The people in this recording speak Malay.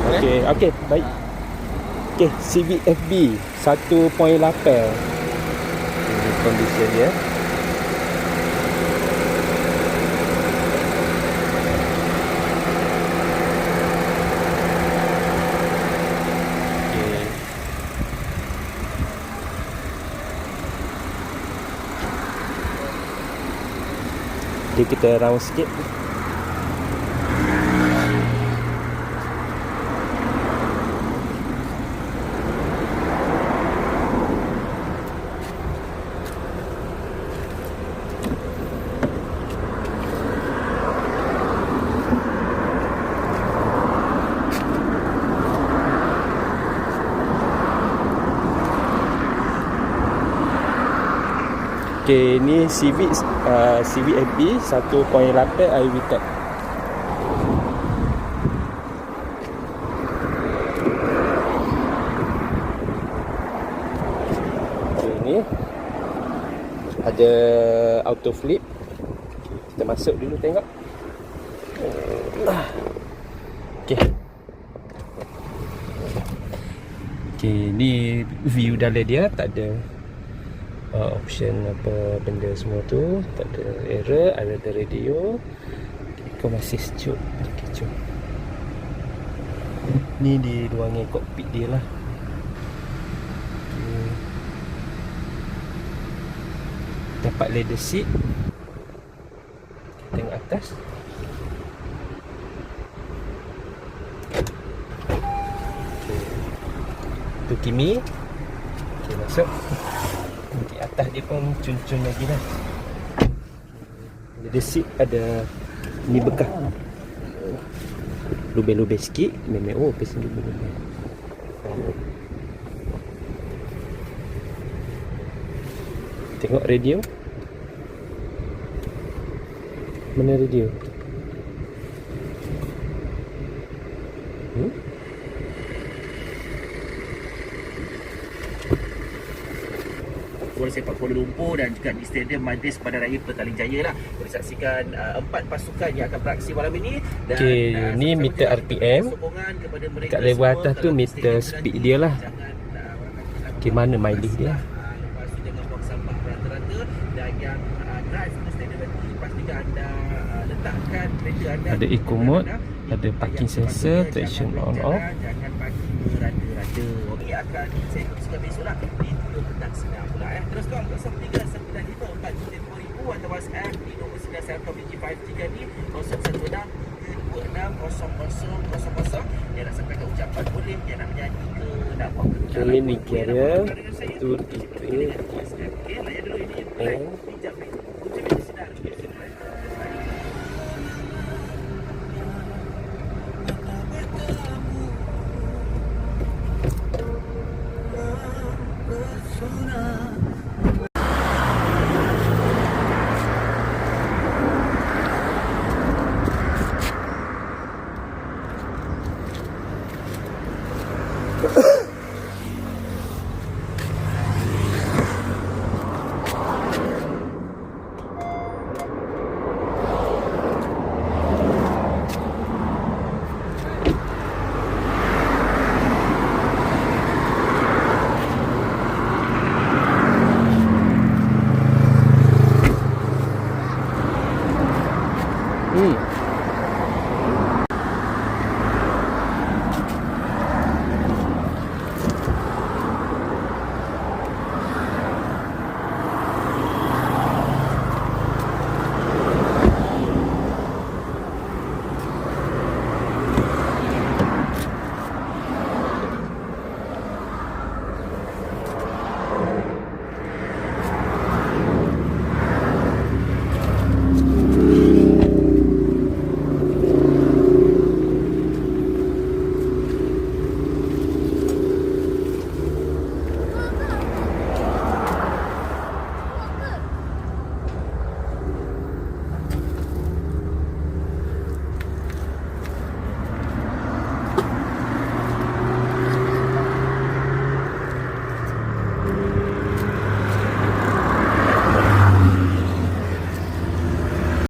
Okey, okey, baik. Okey, Civic FB 1.8. Ini kondisi dia. Okey, kita round sikit. Okey, ni Civic FB 1.8 air VTEC. Okey, ni ada auto flip. Kita masuk dulu tengok. Okey. Okey, ni view dalam dia, tak ada option apa benda semua tu, tak ada error, ada radio. Kau masih sejuk. Okay, jom. Ni di ruangan kokpit dia lah. Okay. Dapat leather seat. Tengok atas. Okay. Tu Kimi. Okay, masuk. Di atas dia pun cun-cun lagi dah. Leather seat ada ni bekas lubang-lubang sikit. Memang pasal lubang-lubang. Tengok radio. Mana radio? Bola sepak Kuala Lumpur dan juga di Stadium Majlis Bandaraya Petaling Jaya lah. Boleh saksikan 4 pasukan yang akan beraksi malam ini. Okey, ni meter RPM. Kat level atas tu meter speed dia lah. Okey, mana mileage dia? Lepas tu jangan buang sampah rata-rata. Dan yang drive ke stadium nanti pastikan anda letakkan kereta anda. Ada eco mode, ada parking sensor, traction on off. Jangan parking berada-rada. Okey, akan saya kongsikan besok lah. Di 7 petang sinar pula Terus call 0395422000 atau WhatsApp di nombor sinar Celcom Digi 5G ni 0172260000. Yang nak sampaikan ucapan boleh, yang nak menyanyi ke, nak buat ke. Ini ni kira tu itu. Okey, layan dulu ini. Bijak ni. Kunci meja sinar.